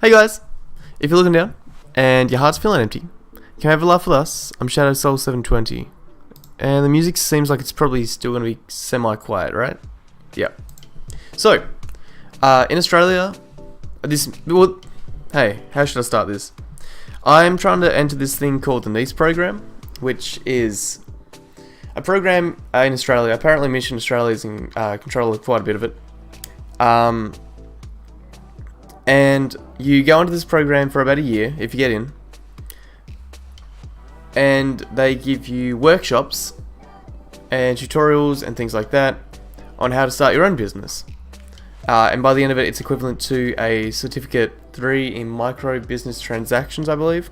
Hey guys, if you're looking down and your heart's feeling empty, come have a laugh with us. I'm Shadow Soul 720, and the music seems like it's probably still going to be semi-quiet, right? Yeah. So, in Australia, hey, how should I start this? I'm trying to enter this thing called the Neis program, which is a program in Australia. Apparently, Mission Australia is in control of quite a bit of it. And you go into this program for about a year if you get in, and they give you workshops and tutorials and things like that on how to start your own business. And by the end of it, it's equivalent to a Certificate 3 in Micro Business Transactions, I believe,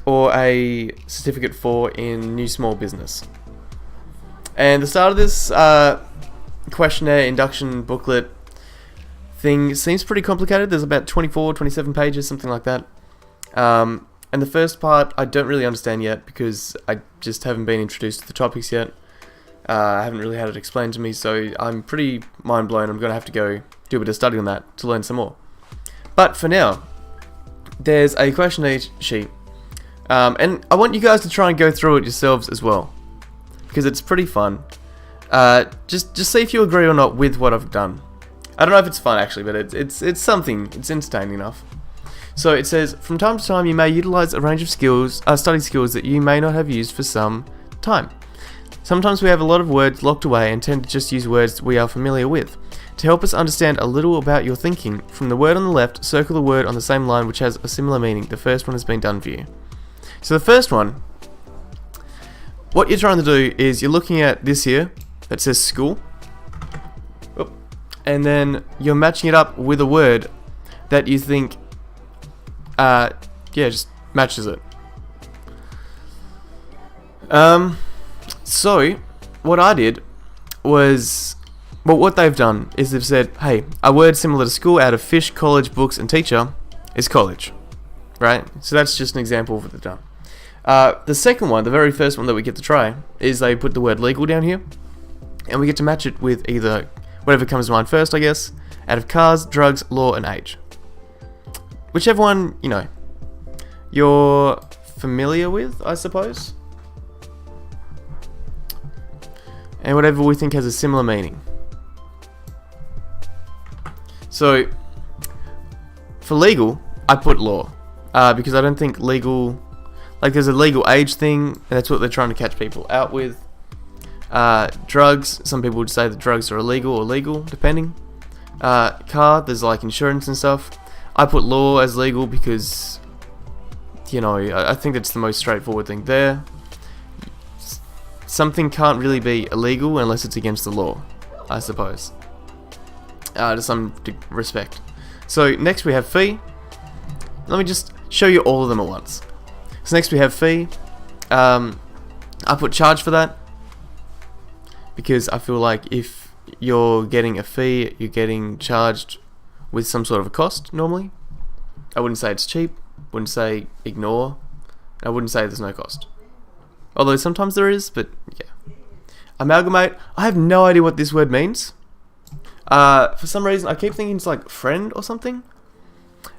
or a Certificate 4 in New Small Business. And the start of this questionnaire induction booklet thing seems pretty complicated. There's about 27 pages, something like that. And the first part I don't really understand yet because I just haven't been introduced to the topics yet. I haven't really had it explained to me, so I'm pretty mind blown. I'm going to have to go do a bit of study on that to learn some more. But for now, there's a questionnaire sheet. And I want you guys to try and go through it yourselves as well, because it's pretty fun. Just see if you agree or not with what I've done. I don't know if it's fun actually, but it's something. It's entertaining enough. So it says, from time to time you may utilize a range of study skills that you may not have used for some time. Sometimes we have a lot of words locked away and tend to just use words we are familiar with. To help us understand a little about your thinking, from the word on the left, circle the word on the same line which has a similar meaning. The first one has been done for you. So the first one, what you're trying to do is you're looking at this here that says school. And then you're matching it up with a word that you think, just matches it. So, what I did was, what they've done is they've said, hey, a word similar to school out of fish, college, books, and teacher is college. Right? So that's just an example of what they've done. The second one, the very first one that we get to try, is they put the word legal down here. And we get to match it with either whatever comes to mind first, I guess, out of cars, drugs, law, and age. Whichever one, you're familiar with, I suppose. And whatever we think has a similar meaning. So, for legal, I put law. Because I don't think legal, there's a legal age thing, and that's what they're trying to catch people out with. Drugs, some people would say that drugs are illegal or legal, depending. Car, there's insurance and stuff. I put law as legal because, I think that's the most straightforward thing there. Something can't really be illegal unless it's against the law, I suppose. To some respect. So next we have fee. Let me just show you all of them at once. So next we have fee. I put charge for that, because I feel like if you're getting a fee, you're getting charged with some sort of a cost, normally. I wouldn't say it's cheap, wouldn't say ignore, I wouldn't say there's no cost. Although sometimes there is, but yeah. Amalgamate, I have no idea what this word means. For some reason, I keep thinking it's like friend or something.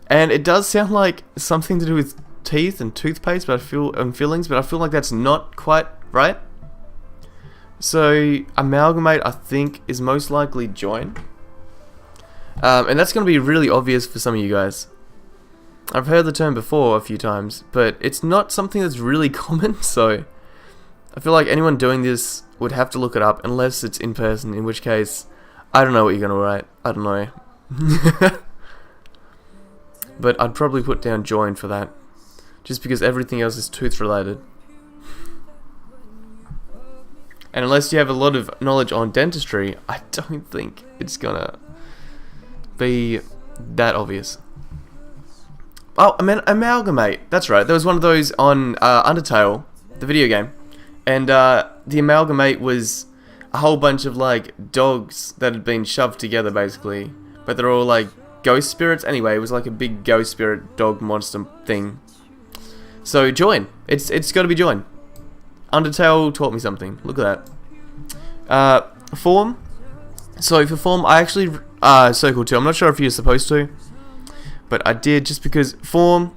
And it does sound like something to do with teeth and toothpaste, but fillings, but I feel like that's not quite right. So, amalgamate, I think, is most likely join. And that's going to be really obvious for some of you guys. I've heard the term before a few times, but it's not something that's really common, so I feel like anyone doing this would have to look it up, unless it's in person, in which case, I don't know what you're going to write. I don't know. But I'd probably put down join for that, just because everything else is tooth related. And unless you have a lot of knowledge on dentistry, I don't think it's gonna be that obvious. Oh, amalgamate. That's right. There was one of those on Undertale, the video game. And the amalgamate was a whole bunch of dogs that had been shoved together basically. But they're all ghost spirits. Anyway, it was like a big ghost spirit dog monster thing. So join. It's gotta be join. Undertale taught me something. Look at that. Form. So for form, I actually circled 2. I'm not sure if you're supposed to, but I did just because form,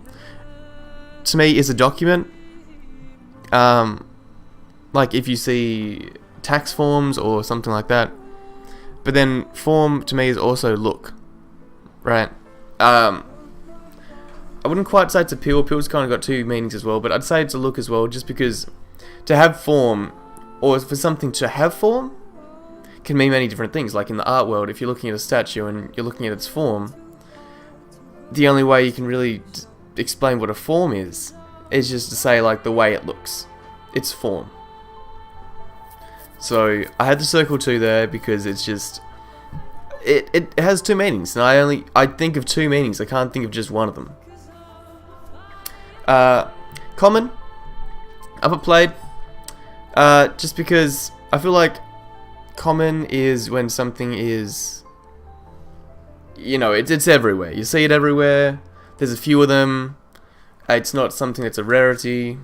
to me, is a document. Like if you see tax forms or something like that. But then form to me is also look, right? I wouldn't quite say it's appeal. Appeal's kind of got two meanings as well, but I'd say it's a look as well, just because to have form, or for something to have form, can mean many different things. Like in the art world, if you're looking at a statue and you're looking at its form, the only way you can really explain what a form is just to say like the way it looks. Its form. So I had to circle 2 there because it's just it has two meanings, and I think of two meanings. I can't think of just one of them. Common, upperplayed, just because I feel like common is when something is, it's everywhere. You see it everywhere. There's a few of them. It's not something that's a rarity.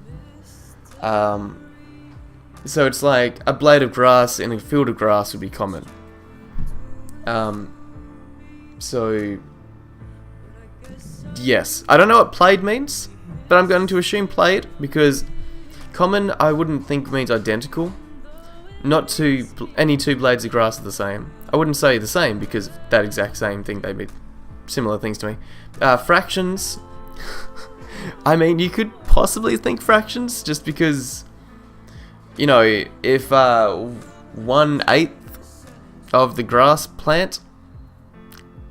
So it's like a blade of grass in a field of grass would be common. So yes, I don't know what played means, but I'm going to assume played because common I wouldn't think means identical. Not any two blades of grass are the same. I wouldn't say the same because that exact same thing, they mean similar things to me. Fractions. I mean, you could possibly think fractions just because, if 1/8 of the grass plant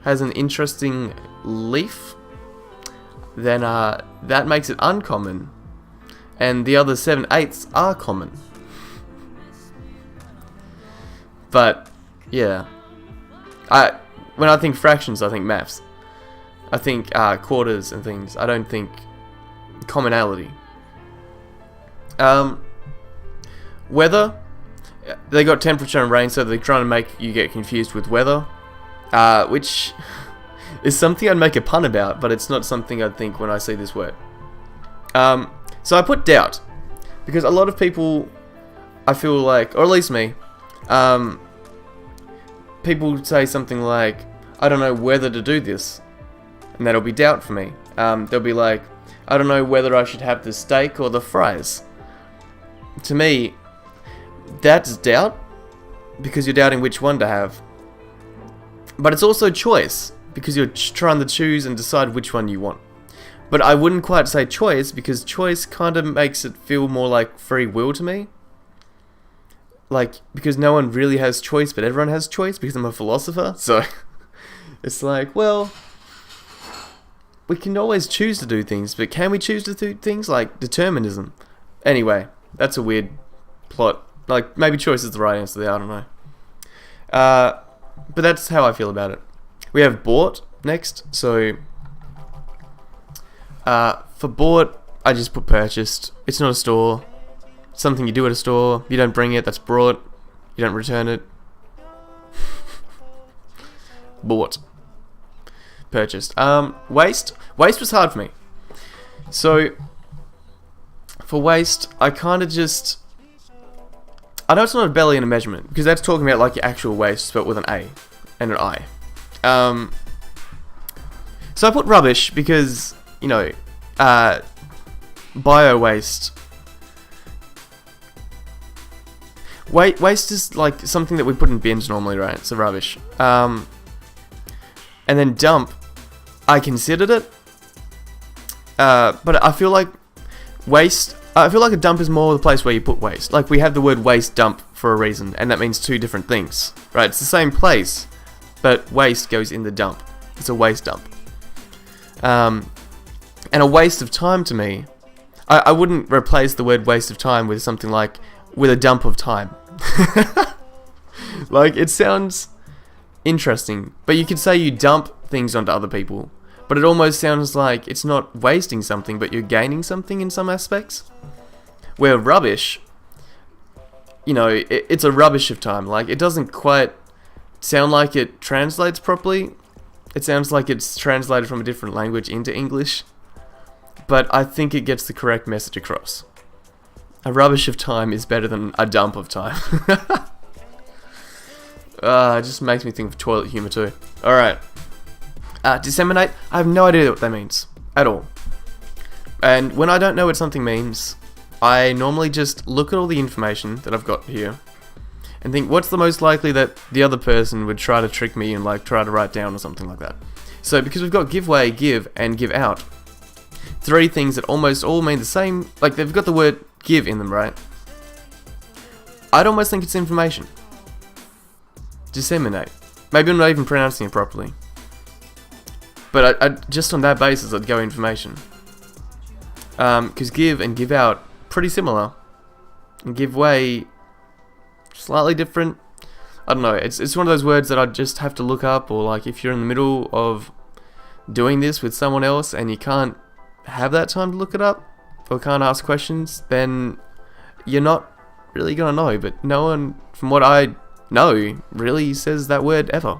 has an interesting leaf, then that makes it uncommon, and the other 7/8 are common. But yeah, when I think fractions, I think maths. I think quarters and things. I don't think commonality. Weather. They got temperature and rain, so they're trying to make you get confused with weather, which is something I'd make a pun about, but it's not something I'd think when I see this word. So I put doubt, because a lot of people, I feel like, or at least me, people say something like, I don't know whether to do this, and that'll be doubt for me. They'll be like, I don't know whether I should have the steak or the fries. To me, that's doubt, because you're doubting which one to have. But it's also choice, because you're trying to choose and decide which one you want. But I wouldn't quite say choice, because choice kind of makes it feel more like free will to me. Like, because no one really has choice, but everyone has choice, because I'm a philosopher. So, it's like, well, we can always choose to do things, but can we choose to do things? Like, determinism. Anyway, that's a weird plot. Like, maybe choice is the right answer there, I don't know. But that's how I feel about it. We have bought next, so for bought, I just put purchased. It's not a store. It's something you do at a store. You don't bring it, that's brought. You don't return it. Bought. Purchased. Waste. Waste was hard for me. So, for waste, I kind of just... I know it's not a belly and a measurement, because that's talking about like your actual waste, but with an A and an I. So I put rubbish because, bio-waste. Waste is like something that we put in bins normally, right? It's a rubbish. And then dump, I considered it. But I feel like waste... I feel like a dump is more the place where you put waste. Like, we have the word waste dump for a reason, and that means two different things. Right? It's the same place, but waste goes in the dump. It's a waste dump. And a waste of time to me, I wouldn't replace the word waste of time with something like, with a dump of time. Like, it sounds interesting, but you could say you dump things onto other people. But it almost sounds like it's not wasting something, but you're gaining something in some aspects. Where rubbish, it's a rubbish of time. Like, it doesn't quite sound like it translates properly. It sounds like it's translated from a different language into English. But I think it gets the correct message across. A rubbish of time is better than a dump of time. It just makes me think of toilet humor too. Alright. Disseminate, I have no idea what that means at all. And when I don't know what something means, I normally just look at all the information that I've got here and think, what's the most likely that the other person would try to trick me and like try to write down or something like that. So because we've got give way, give, and give out, 3 things that almost all mean the same, like they've got the word give in them, right? I'd almost think it's information. Disseminate. Maybe I'm not even pronouncing it properly. But I just on that basis, I'd go information. Because give and give out, pretty similar. And give way, slightly different. I don't know, it's one of those words that I just have to look up, or like if you're in the middle of doing this with someone else and you can't have that time to look it up, or can't ask questions, then you're not really gonna know. But no one, from what I know, really says that word ever.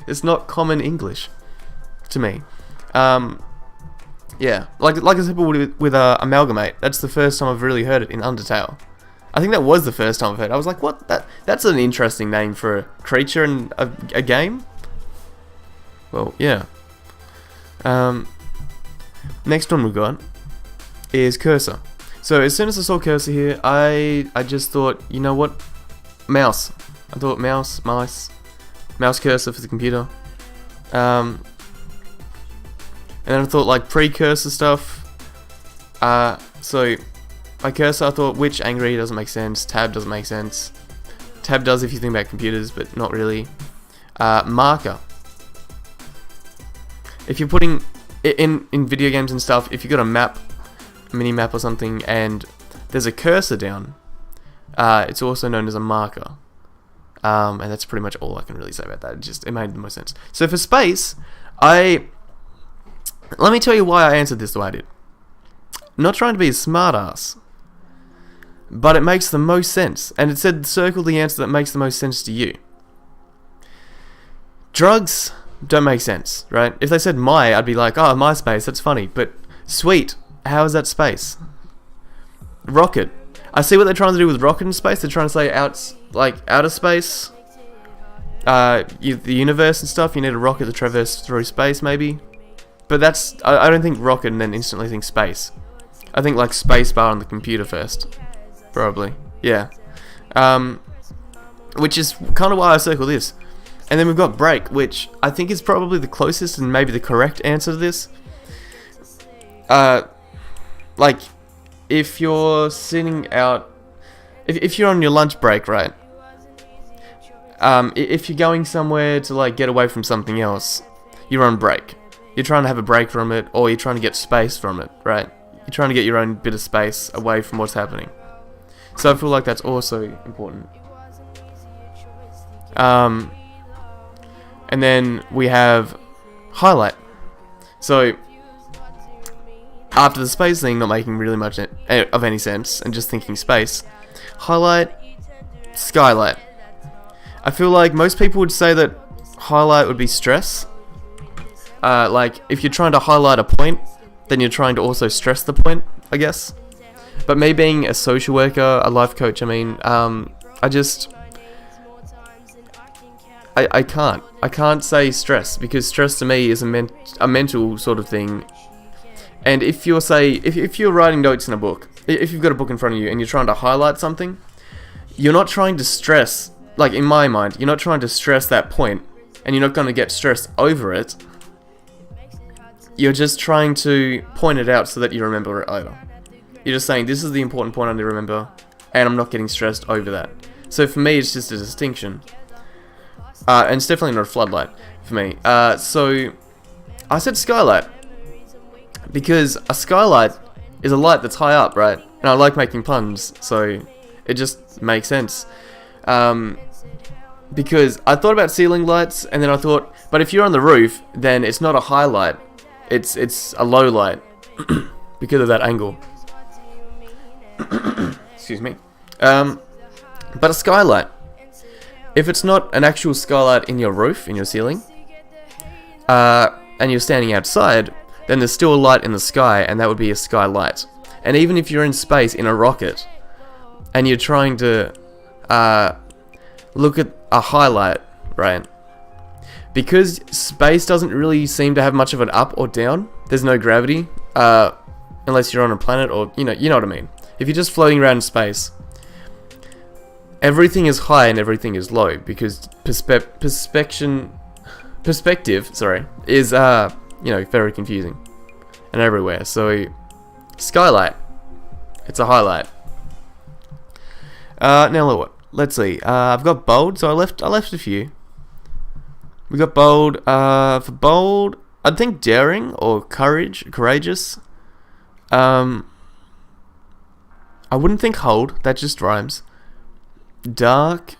It's not common English to me. Yeah, like I said with amalgamate, that's the first time I've really heard it in Undertale. I think that was the first time I've heard it. I was like, what? That's an interesting name for a creature in a game? Well, yeah. Next one we've got is cursor. So as soon as I saw cursor here, I just thought, you know what? Mouse. I thought mouse cursor for the computer. And then I thought like precursor stuff. So by cursor I thought witch, angry doesn't make sense. Tab doesn't make sense. Tab does if you think about computers, but not really. Marker. If you're putting in video games and stuff, if you've got a map, a mini map or something, and there's a cursor down, it's also known as a marker. And that's pretty much all I can really say about that. It made the most sense. So for space, let me tell you why I answered this the way I did. I'm not trying to be a smartass, but it makes the most sense. And it said circle the answer that makes the most sense to you. Drugs don't make sense, right? If they said I'd be like, oh, MySpace, that's funny. But sweet, how is that space? Rocket. I see what they're trying to do with rocket in space. They're trying to say outer space. The universe and stuff. You need a rocket to traverse through space, maybe. But I don't think rocket and then instantly think space. I think like space bar on the computer first. Probably. Yeah. Which is kind of why I circle this. And then we've got break, which I think is probably the closest and maybe the correct answer to this. Like, if you're sitting out... If you're on your lunch break, right? If you're going somewhere to like get away from something else, you're on break. You're trying to have a break from it, or you're trying to get space from it, right? You're trying to get your own bit of space away from what's happening. So I feel like that's also important. And then we have highlight. So after the space thing not making really much of any sense and just thinking space, highlight, skylight. I feel like most people would say that highlight would be stress. Like if you're trying to highlight a point, then you're trying to also stress the point, I guess. But me being a social worker, a life coach, I mean, I can't say stress, because stress to me is a mental sort of thing. And if you're writing notes in a book, if you've got a book in front of you and you're trying to highlight something, you're not trying to stress, like in my mind, you're not trying to stress that point, and you're not going to get stressed over it. You're just trying to point it out so that you remember it later. You're just saying, this is the important point I need to remember, and I'm not getting stressed over that. So for me, it's just a distinction. And it's definitely not a floodlight for me. So I said skylight, because a skylight is a light that's high up, right? And I like making puns, so it just makes sense. Because I thought about ceiling lights, and then I thought, but if you're on the roof, then it's not a high light. It's a low light because of that angle. Excuse me. But a skylight, if it's not an actual skylight in your roof, in your ceiling, and you're standing outside, then there's still a light in the sky, and that would be a skylight. And even if you're in space in a rocket, and you're trying to look at a highlight, right? because space doesn't really seem to have much of an up or down. There's no gravity, unless you're on a planet, or you know what I mean. If you're just floating around in space, everything is high and everything is low because perspective, is very confusing and everywhere. So skylight, it's a highlight. Now what? Let's see. I've got bold, so I left a few. We got bold. For bold, I'd think daring or courageous. I wouldn't think hold. That just rhymes. Dark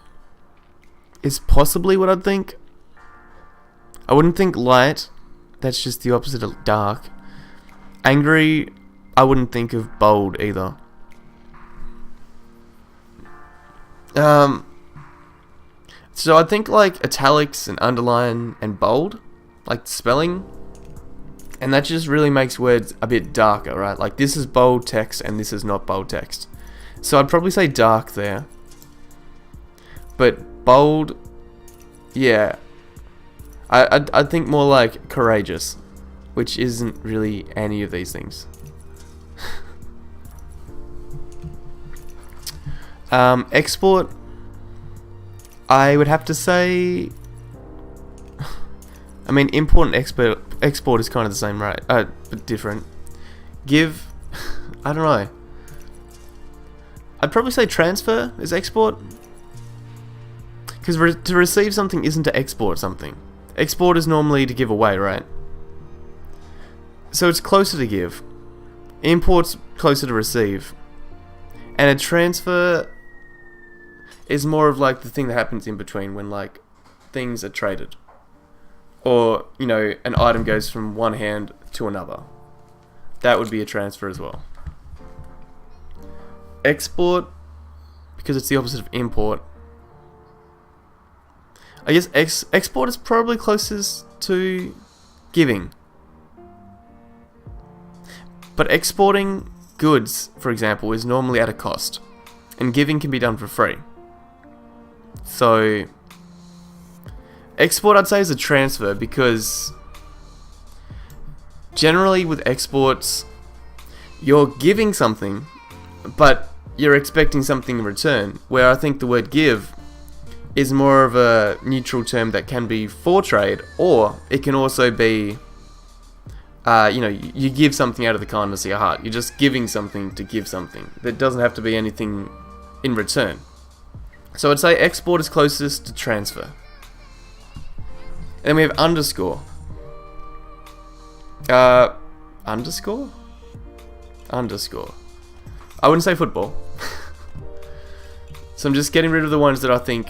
is possibly what I'd think. I wouldn't think light. That's just the opposite of dark. Angry, I wouldn't think of bold either. So I think like italics and underline and bold, like spelling, and that just really makes words a bit darker, right? Like this is bold text and this is not bold text. So I'd probably say dark there. But bold, yeah. I'd think more like courageous, which isn't really any of these things. Export, I would have to say, I mean, import and export is kind of the same, right? But different. Give, I don't know. I'd probably say transfer is export. Because to receive something isn't to export something. Export is normally to give away, right? So it's closer to give. Import's closer to receive. And a transfer is more of like the thing that happens in between when like things are traded. Or, an item goes from one hand to another. That would be a transfer as well. Export, because it's the opposite of import. I guess export is probably closest to giving. But exporting goods, for example, is normally at a cost. And giving can be done for free. So export, I'd say, is a transfer because generally with exports, you're giving something, but you're expecting something in return. Where I think the word give is more of a neutral term that can be for trade, or it can also be, you give something out of the kindness of your heart. You're just giving something to give something. There doesn't have to be anything in return. So I'd say export is closest to transfer. And then we have underscore. Underscore? Underscore. I wouldn't say football. So I'm just getting rid of the ones that I think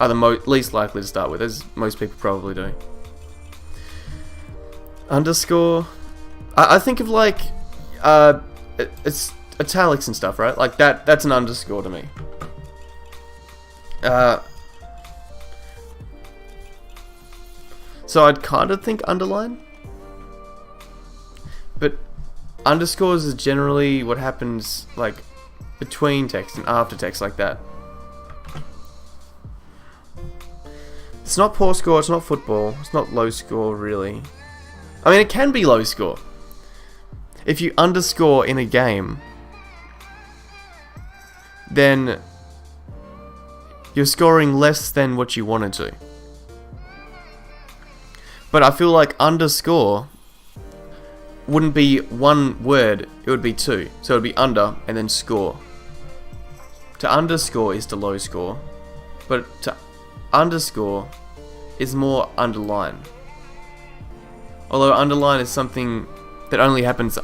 are the least likely to start with, as most people probably do. Underscore. I think of like, it's italics and stuff, right? Like that's an underscore to me. So I'd kind of think underline. But underscores is generally what happens like between text and after text, like that. It's not poor score, it's not football, it's not low score really. I mean, it can be low score. If you underscore in a game, then you're scoring less than what you wanted to. But I feel like underscore wouldn't be one word, it would be two. So it would be under and then score. To underscore is to low score, but to underscore is more underline. Although underline is something that only happens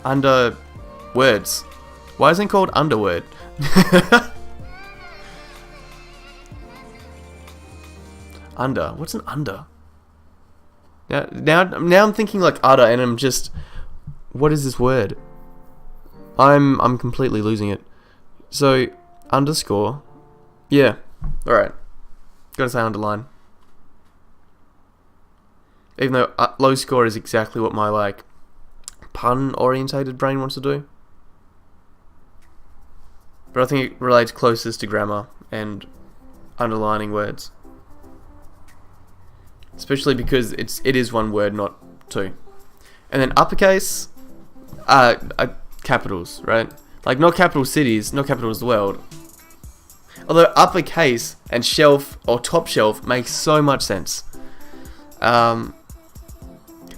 under words. Why isn't it called underword? Under. What's an under? Now I'm thinking like udder, and I'm just, what is this word? I'm completely losing it. So underscore, yeah. All right, gotta say underline. Even though low score is exactly what my like pun orientated brain wants to do. but I think it relates closest to grammar and underlining words. Especially because it is one word, not two. And then uppercase, capitals, right? Like not capital cities, not capitals of the world. Although uppercase and shelf or top shelf makes so much sense. But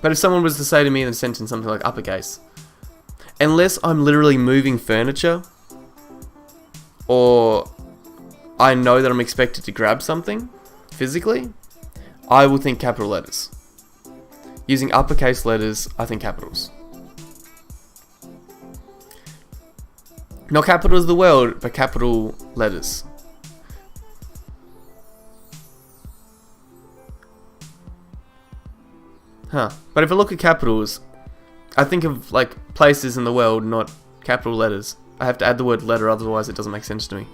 if someone was to say to me in a sentence something like uppercase, unless I'm literally moving furniture, or I know that I'm expected to grab something physically, I will think capital letters. Using uppercase letters, I think capitals. Not capitals of the world, but capital letters. Huh. But if I look at capitals, I think of like places in the world, not capital letters. I have to add the word letter, otherwise it doesn't make sense to me.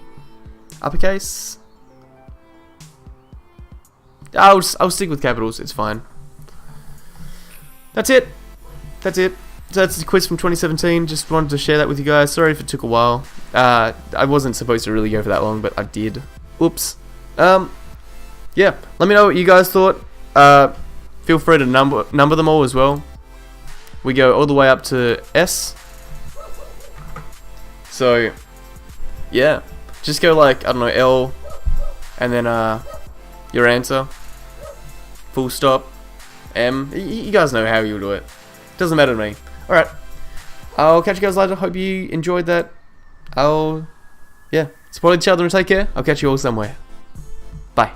Uppercase? I'll stick with capitals, it's fine. That's it. So that's the quiz from 2017. Just wanted to share that with you guys. Sorry if it took a while. I wasn't supposed to really go for that long, but I did. Oops. Yeah. Let me know what you guys thought. Feel free to number them all as well. We go all the way up to S. So, yeah. Just go like, I don't know, L, and then your answer. Full stop. M. You guys know how you do it. Doesn't matter to me. Alright. I'll catch you guys later. Hope you enjoyed that. Yeah. Support each other and take care. I'll catch you all somewhere. Bye.